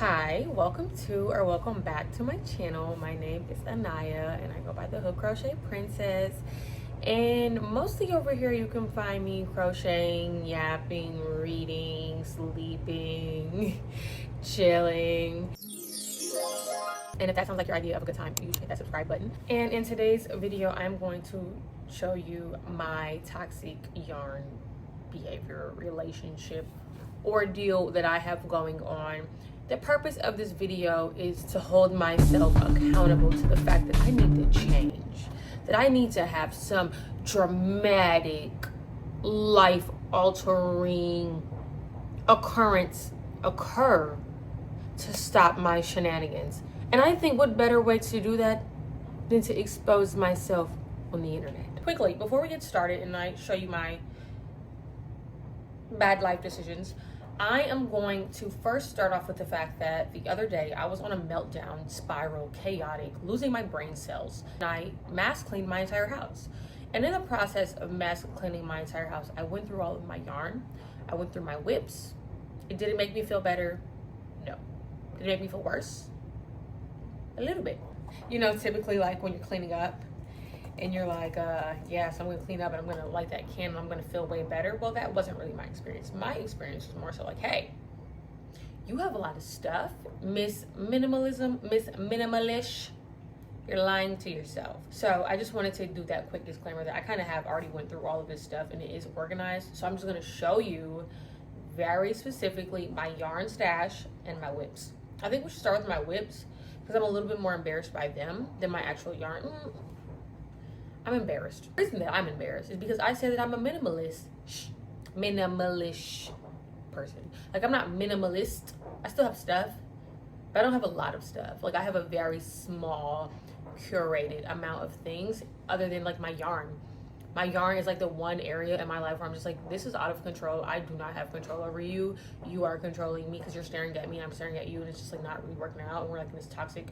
Hi, welcome back to my channel. My name is Anaya and I go by the Hook Crochet Princess. And mostly over here you can find me crocheting, yapping, reading, sleeping, chilling. And if that sounds like your idea of a good time, you should hit that subscribe button. And in today's video, I'm going to show you my toxic yarn behavior, relationship, ordeal that I have going on. The purpose of this video is to hold myself accountable to the fact that I need to change, that I need to have some dramatic, life-altering occurrence occur to stop my shenanigans. And I think what better way to do that than to expose myself on the internet. Quickly, before we get started and I show you my bad life decisions, I am going to first start off with the fact that the other day I was on a meltdown spiral, chaotic, losing my brain cells. And I mass cleaned my entire house. And in the process of mass cleaning my entire house, I went through all of my yarn. I went through my whips. It didn't make me feel better. No. Did it make me feel worse? A little bit. You know, typically like when you're cleaning up and you're like, yeah, so I'm gonna clean up and I'm gonna light that candle, I'm gonna feel way better. Well, that wasn't really my experience. My experience was more so like, hey, you have a lot of stuff, Miss Minimalism, Miss Minimalish. You're lying to yourself. So I just wanted to do that quick disclaimer that I kind of have already went through all of this stuff and it is organized. So I'm just gonna show you very specifically my yarn stash and my whips. I think we should start with my whips because I'm a little bit more embarrassed by them than my actual yarn. I'm embarrassed. The reason that I'm embarrassed is because I said that I'm a minimalist person. Like, I'm not minimalist. I still have stuff, but I don't have a lot of stuff. Like, I have a very small, curated amount of things other than like my yarn. My yarn is like the one area in my life where I'm just like, this is out of control. I do not have control over you. You are controlling me because you're staring at me and I'm staring at you, and it's just like not really working out. And we're like in this toxic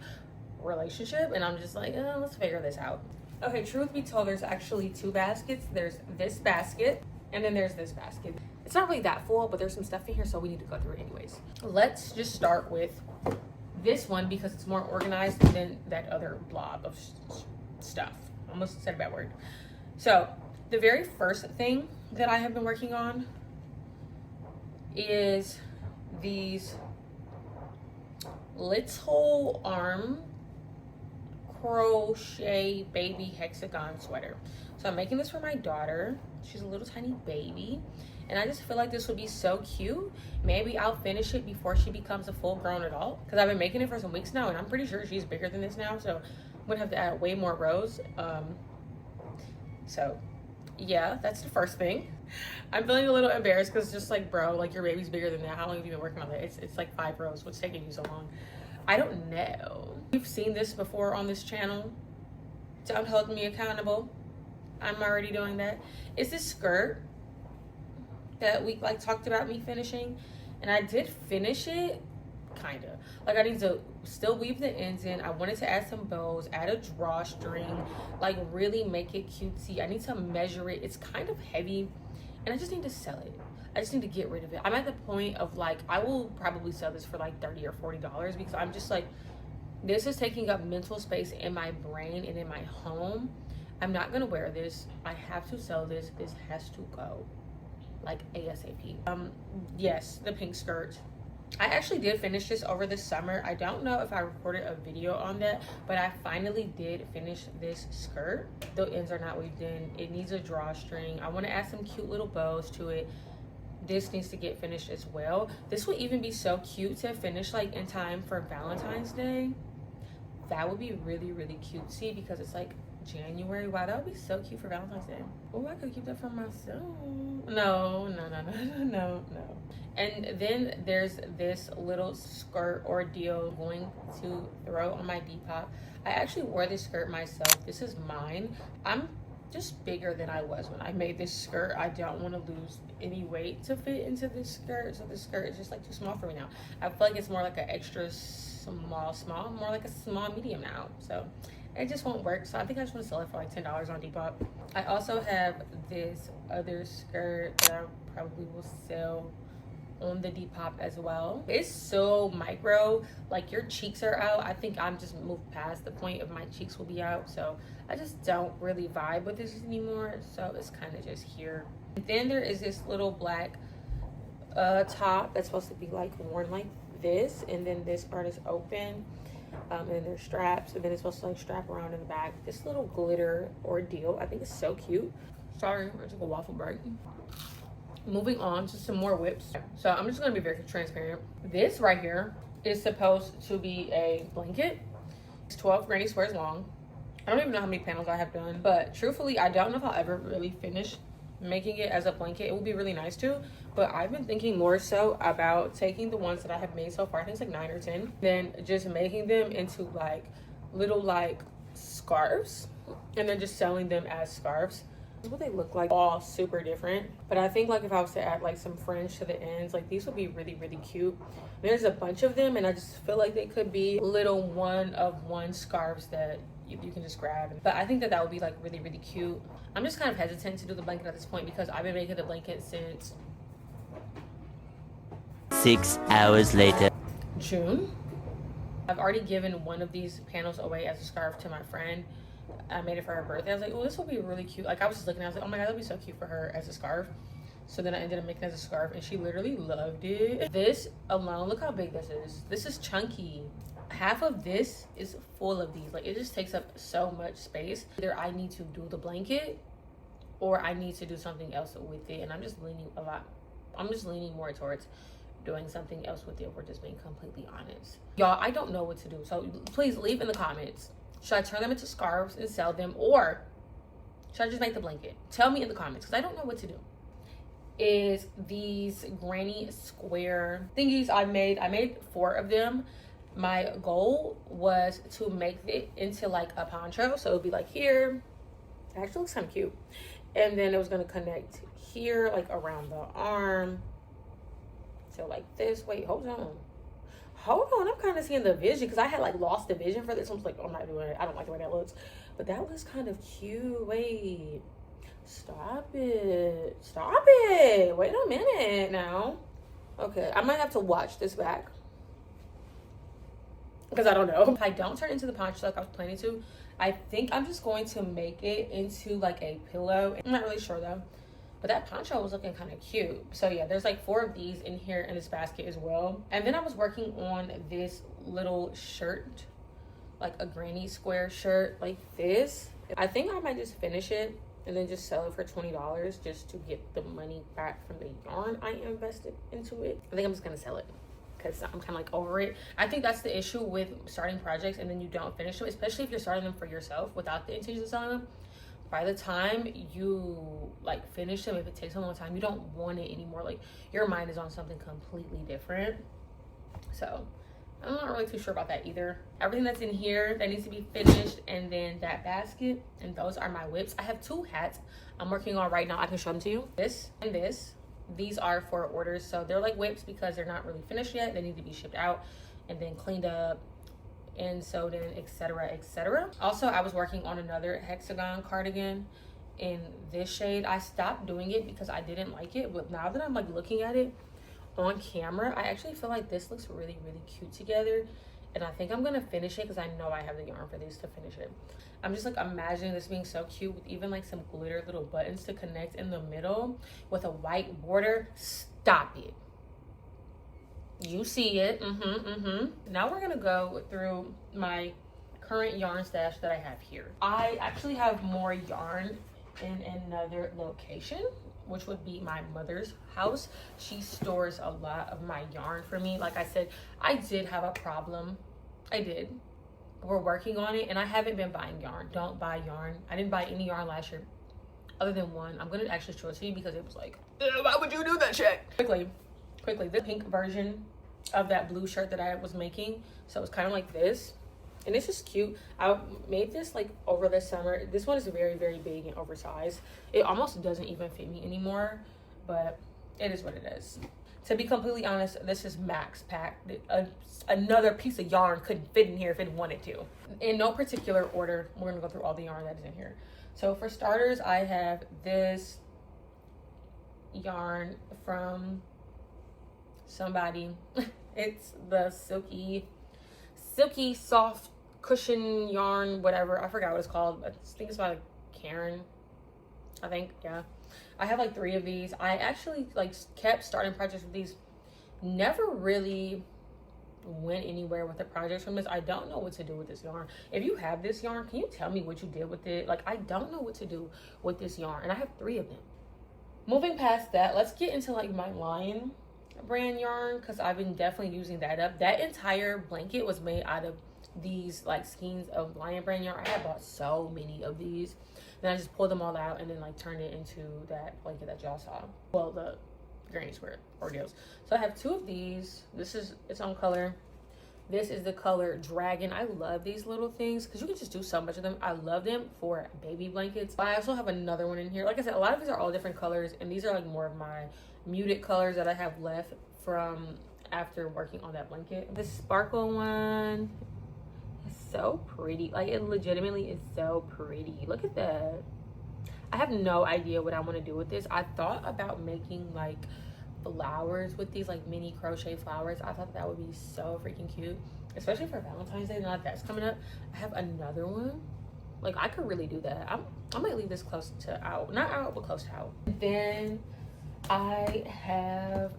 relationship, and I'm just like, let's figure this out. Okay, truth be told, there's actually two baskets. There's this basket, and then there's this basket. It's not really that full, but there's some stuff in here, so we need to go through it anyways. Let's just start with this one because it's more organized than that other blob of stuff. I almost said a bad word. So, the very first thing that I have been working on is these little arm crochet baby hexagon sweater. So I'm making this for my daughter. She's a little tiny baby and I just feel like this would be so cute. Maybe I'll finish it before she becomes a full-grown adult because I've been making it for some weeks now and I'm pretty sure she's bigger than this now, so I'm gonna have to add way more rows. So yeah, that's the first thing. I'm feeling a little embarrassed because it's just like, bro, like your baby's bigger than that. How long have you been working on that? It's like 5 rows. What's taking you so long? I don't know. You've seen this before on this channel. Don't hold me accountable. I'm already doing that. It's this skirt that we like talked about me finishing, and I did finish it, kinda. Like I need to still weave the ends in. I wanted to add some bows, add a drawstring, like really make it cutesy. I need to measure it. It's kind of heavy, and I just need to sell it. I just need to get rid of it. I'm at the point of like, I will probably sell this for like $30 or $40 because I'm just like, this is taking up mental space in my brain and in my home. I'm not gonna wear this. I have to sell this. This has to go, like ASAP. Yes, the pink skirt. I actually did finish this over the summer. I don't know if I recorded a video on that, but I finally did finish this skirt. The ends are not weaved in. It needs a drawstring. I wanna add some cute little bows to it. This needs to get finished as well. This would even be so cute to finish like in time for Valentine's Day. That would be really, really cutesy because it's like January. Wow, that would be so cute for Valentine's Day. Oh, I could keep that for myself. No. And then there's this little skirt ordeal I'm going to throw on my Depop. I actually wore this skirt myself. This is mine. I'm just bigger than I was when I made this skirt. I don't want to lose any weight to fit into this skirt, so this skirt is just like too small for me now. I feel like it's more like an extra small, more like a small medium now, so it just won't work. So I think I just want to sell it for like $10 on Depop. I also have this other skirt that I probably will sell on the Depop as well. It's so micro, like your cheeks are out. I think I'm just moved past the point of my cheeks will be out, so I just don't really vibe with this anymore, so it's kind of just here. And then there is this little black top that's supposed to be like worn like this, and then this part is open, and then there's straps, and then it's supposed to like strap around in the back. This little glitter ordeal, I think it's so cute. Sorry, I took a waffle break. Moving on to some more whips. So I'm just gonna be very transparent. This right here is supposed to be a blanket. It's 12 granny squares long. I don't even know how many panels I have done, but truthfully, I don't know if I'll ever really finish making it as a blanket. It would be really nice to, but I've been thinking more so about taking the ones that I have made so far, I think it's like 9 or 10, then just making them into like little like scarves, and then just selling them as scarves. This is what they look like, all super different. But I think like if I was to add like some fringe to the ends, like these would be really, really cute. There's a bunch of them, and I just feel like they could be little one-of-one scarves that you can just grab. But I think that that would be like really, really cute. I'm just kind of hesitant to do the blanket at this point because I've been making the blanket since 6 hours later. June. I've already given one of these panels away as a scarf to my friend. I made it for her birthday. I was like, oh, this will be really cute. Like I was just looking, I was like, oh my god, that'd be so cute for her as a scarf. So then I ended up making it as a scarf, and she literally loved it. This alone, look how big this is. This is chunky. Half of this is full of these. Like it just takes up so much space. Either I need to do the blanket or I need to do something else with it, and I'm just leaning more towards doing something else with it. We're just being completely honest, y'all. I don't know what to do, so please leave in the comments. Should I turn them into scarves and sell them, or should I just make the blanket? Tell me in the comments, because I don't know what to do. Is these granny square thingies I made 4 of them. My goal was to make it into like a poncho, so it would be like here. It actually looks kind of cute. And then it was going to connect here, like around the arm. So like this. Wait, hold on. I'm kind of seeing the vision, because I had like lost the vision for this. I was like, oh, I'm not doing it. I don't like the way that looks. But that looks kind of cute. Wait. Stop it. Wait a minute now. Okay, I might have to watch this back, because I don't know. If I don't turn into the poncho like I was planning to, I think I'm just going to make it into like a pillow. I'm not really sure though, but that poncho was looking kind of cute. So yeah, there's like 4 of these in here in this basket as well. And then I was working on this little shirt, like a granny square shirt like this. I think I might just finish it and then just sell it for $20 just to get the money back from the yarn I invested into it. I think I'm just gonna sell it, because I'm kind of like over it. I think that's the issue with starting projects and then you don't finish them, especially if you're starting them for yourself without the intention of selling them. By the time you like finish them, if it takes a long time, you don't want it anymore. Like your mind is on something completely different. So I'm not really too sure about that either. Everything that's in here that needs to be finished, and then that basket, and those are my whips. I have 2 hats I'm working on right now. I can show them to you. This and this. These are for orders, so they're like whips because they're not really finished yet. They need to be shipped out and then cleaned up and sewed in, etc, etc. Also, I was working on another hexagon cardigan in this shade. I stopped doing it because I didn't like it, but now that I'm like looking at it on camera, I actually feel like this looks really, really cute together, and I think I'm gonna finish it because I know I have the yarn for these to finish it. I'm just like imagining this being so cute with even like some glitter little buttons to connect in the middle with a white border. Stop it. You see it. Now we're gonna go through my current yarn stash that I have here. I actually have more yarn in another location, which would be my mother's house. She stores a lot of my yarn for me. Like I said, I did have a problem. I did. We're working on it, and I haven't been buying yarn. Don't buy yarn. I didn't buy any yarn last year other than one. I'm gonna actually show it to you because it was like, why would you do that shit? Quickly, the pink version of that blue shirt that I was making. So it's kind of like this, and it's just cute. I made this like over the summer. This one is very, very big and oversized. It almost doesn't even fit me anymore, but it is what it is. To be completely honest, this is max packed. Another piece of yarn couldn't fit in here if it wanted to. In no particular order, we're gonna go through all the yarn that is in here. So for starters, I have this yarn from somebody. It's the silky soft cushion yarn, whatever. I forgot what it's called. I think it's by Karen, I think. Yeah, I have like 3 of these. I actually like kept starting projects with these, never really went anywhere with the projects from this. I don't know what to do with this yarn. If you have this yarn, can you tell me what you did with it? Like, I don't know what to do with this yarn, and I have 3 of them. Moving past that, let's get into like my Lion brand yarn, because I've been definitely using that up. That entire blanket was made out of these like skeins of Lion brand yarn. I had bought so many of these, then I just pulled them all out and then like turned it into that blanket that y'all saw. Well, the granny square ordeals. So I have 2 of these. This is its own color. This is the color Dragon. I love these little things because you can just do so much of them. I love them for baby blankets. I also have another one in here. Like I said, a lot of these are all different colors, and these are like more of my muted colors that I have left from after working on that blanket. This sparkle one is so pretty. Like, it legitimately is so pretty. Look at that. I have no idea what I want to do with this. I thought about making like flowers with these, like mini crochet flowers. I thought that would be so freaking cute, especially for Valentine's Day. Now that that's coming up, I have another one. Like, I could really do that. I might leave this close to out, not out, but close to out. Then I have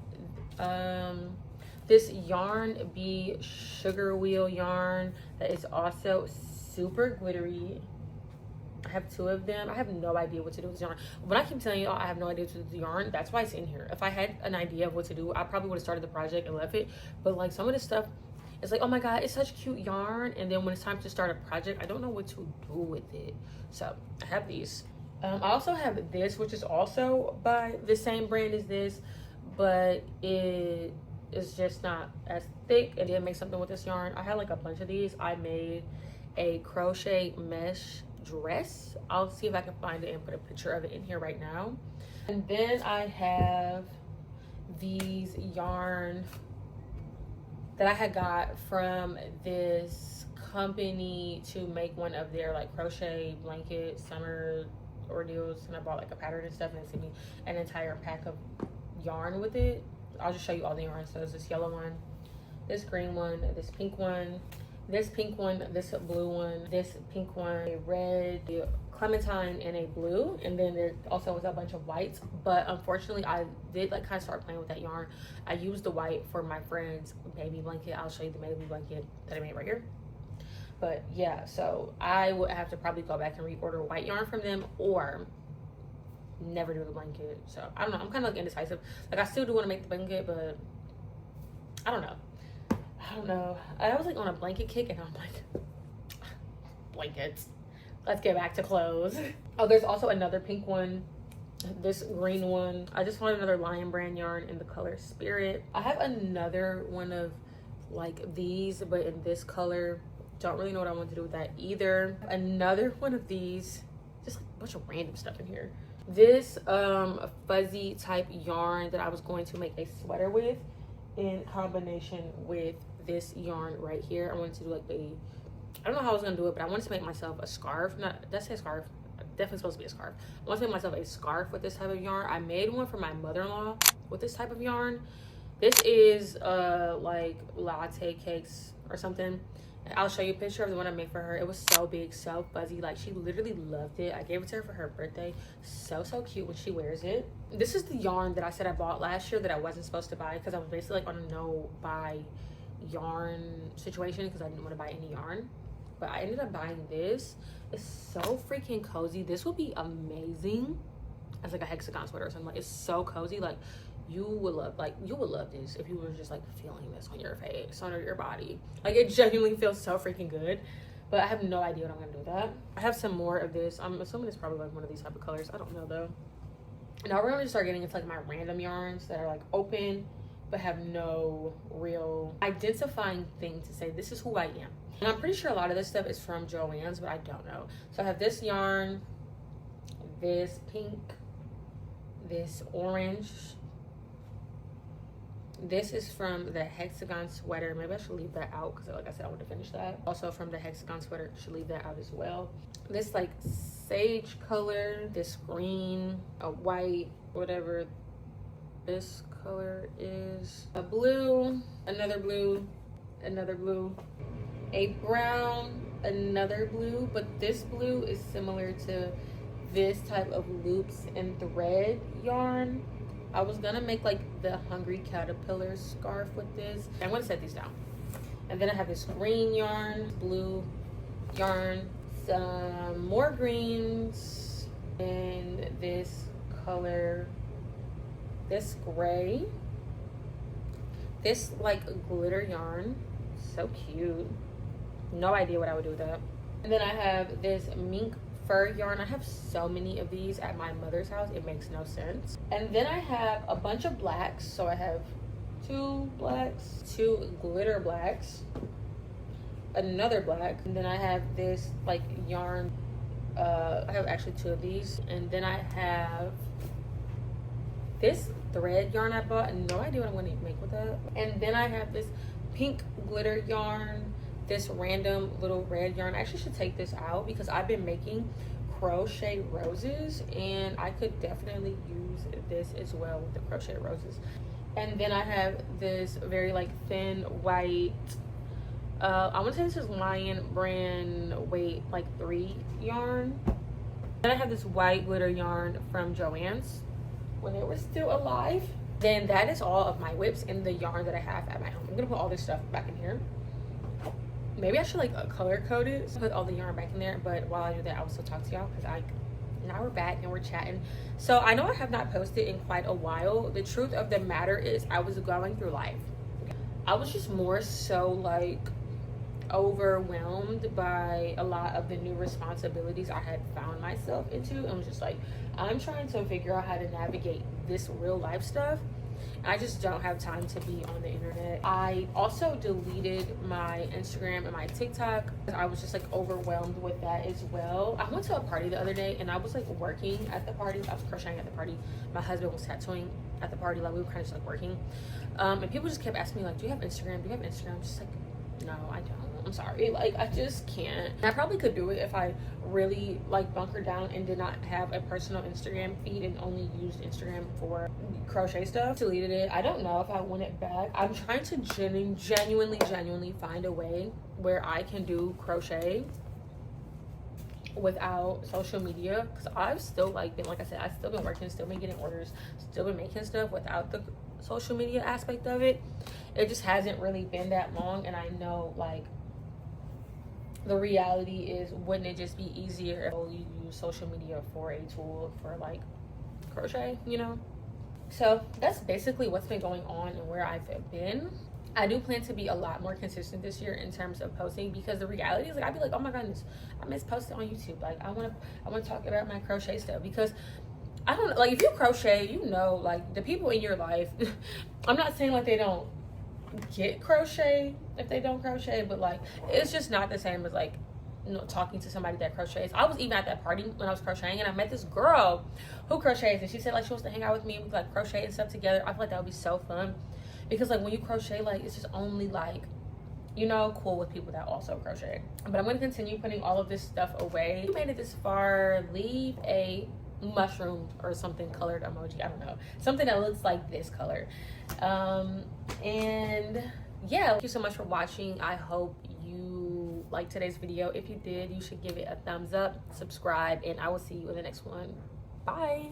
this Yarn Bee sugar wheel yarn that is also super glittery. I have 2 of them. I have no idea what to do with this yarn. When I keep telling you I have no idea what to do with the yarn, that's why it's in here. If I had an idea of what to do, I probably would have started the project and left it. But like, some of this stuff, it's like, oh my god, it's such cute yarn, and then when it's time to start a project, I don't know what to do with it. So I have these. I also have this, which is also by the same brand as this, but it is just not as thick. And did make something with this yarn. I had like a bunch of these. I made a crochet mesh dress. I'll see if I can find it and put a picture of it in here right now. And then I have these yarn that I had got from this company to make one of their like crochet blanket summer ordeals, and I bought like a pattern and stuff, and they sent me an entire pack of yarn with it. I'll just show you all the yarn. So there's this yellow one, this green one, this pink one, this pink one, this blue one, this pink one, a red, a clementine, and a blue. And then there also was a bunch of whites, but unfortunately I did like kind of start playing with that yarn. I used the white for my friend's baby blanket. I'll show you the baby blanket that I made right here. But yeah, so I would have to probably go back and reorder white yarn from them, or never do the blanket. So I don't know, I'm kind of like indecisive. Like, I still do want to make the blanket, but I don't know. I was like on a blanket kick, and I'm like, blankets, let's get back to clothes. Oh, there's also another pink one, this green one. I just wanted another Lion brand yarn in the color Spirit. I have another one of like these, but in this color. Don't really know what I want to do with that either. Another one of these, just like a bunch of random stuff in here. This fuzzy type yarn that I was going to make a sweater with, in combination with this yarn right here. I wanted to do like a, I don't know how I was gonna do it, but I wanted to make myself a scarf. Not, that's a scarf. Definitely supposed to be a scarf. I wanted to make myself a scarf with this type of yarn. I made one for my mother-in-law with this type of yarn. This is like latte cakes or something. I'll show you a picture of the one I made for her. It was so big, so fuzzy. Like, she literally loved it. I gave it to her for her birthday. So cute when she wears it. This is the yarn that I said I bought last year that I wasn't supposed to buy, because I was basically like on a no buy yarn situation because I didn't want to buy any yarn. But I ended up buying this. It's so freaking cozy. This would be amazing as like a hexagon sweater or something. Like, it's so cozy. Like, you would love this if you were just like feeling this on your face, on your body. Like, it genuinely feels so freaking good. But I have no idea what I'm gonna do with that. I have some more of this. I'm assuming it's probably like one of these type of colors. I don't know though. Now we're gonna start getting into like my random yarns that are like open but have no real identifying thing to say this is who I am. And I'm pretty sure a lot of this stuff is from Joann's, but I don't know. So I have this yarn, this pink, this orange. This is from the hexagon sweater. Maybe I should leave that out because, like I said, I want to finish that. Also from the hexagon sweater, should leave that out as well. This like sage color, this green, a white, whatever. This color is a blue, another blue, another blue, a brown, another blue, but this blue is similar to this type of loops and thread yarn. I was gonna make like the Hungry Caterpillar scarf with this. I'm gonna set these down. And then I have this green yarn, blue yarn, some more greens, and this color, this gray, this like glitter yarn, so cute. No idea what I would do with that. And then I have this mink fur yarn. I have so many of these at my mother's house, it makes no sense. And then I have a bunch of blacks. So I have 2 blacks, 2 glitter blacks, another black, and then I have this like yarn. I have actually 2 of these, and then I have this thread yarn I bought, and no idea what I'm going to make with that. And then I have this pink glitter yarn, this random little red yarn. I actually should take this out because I've been making crochet roses, and I could definitely use this as well with the crochet roses. And then I have this very like thin white, I want to say this is Lion brand weight like 3 yarn. Then I have this white glitter yarn from Joann's when they were still alive. Then that is all of my whips and the yarn that I have at my home. I'm gonna put all this stuff back in here. Maybe I should like color code it, so put all the yarn back in there. But while I do that, I will still talk to y'all because now we're back and we're chatting. So I know I have not posted in quite a while. The truth of the matter is I was going through life. I was just more so like overwhelmed by a lot of the new responsibilities I had found myself into, and was just like, I'm trying to figure out how to navigate this real life stuff. I just don't have time to be on the internet. I also deleted my Instagram and my TikTok. I was just like overwhelmed with that as well. I went to a party the other day and I was like working at the party. I was crocheting at the party. My husband was tattooing at the party. Like we were kind of just like working. And people just kept asking me like, do you have Instagram? Do you have Instagram? I'm just like, no, I don't. I'm sorry, like I just can't. I probably could do it if I really like bunkered down and did not have a personal Instagram feed and only used Instagram for crochet stuff. Deleted it. I don't know if I want it back. I'm trying to genuinely find a way where I can do crochet without social media, because I've still like been, like I said, I've still been working, still been getting orders, still been making stuff without the social media aspect of it. It just hasn't really been that long, and I know like the reality is, wouldn't it just be easier if you use social media for a tool for like crochet, you know? So that's basically what's been going on and where I've been. I do plan to be a lot more consistent this year in terms of posting, because the reality is like I'd be like, oh my goodness, I miss posting on YouTube. Like I want to talk about my crochet stuff, because I don't like, if you crochet, you know, like the people in your life, I'm not saying like they don't get crochet if they don't crochet, but like it's just not the same as like, you know, talking to somebody that crochets. I was even at that party when I was crocheting, and I met this girl who crochets, and she said like she wants to hang out with me, we like crochet and stuff together. I feel like that would be so fun, because like when you crochet, like it's just only like, you know, cool with people that also crochet. But I'm going to continue putting all of this stuff away. If you made it this far, leave a mushroom or something colored emoji. I don't know, something that looks like this color. And yeah, thank you so much for watching. I hope you liked today's video. If you did, you should give it a thumbs up, subscribe, and I will see you in the next one. Bye.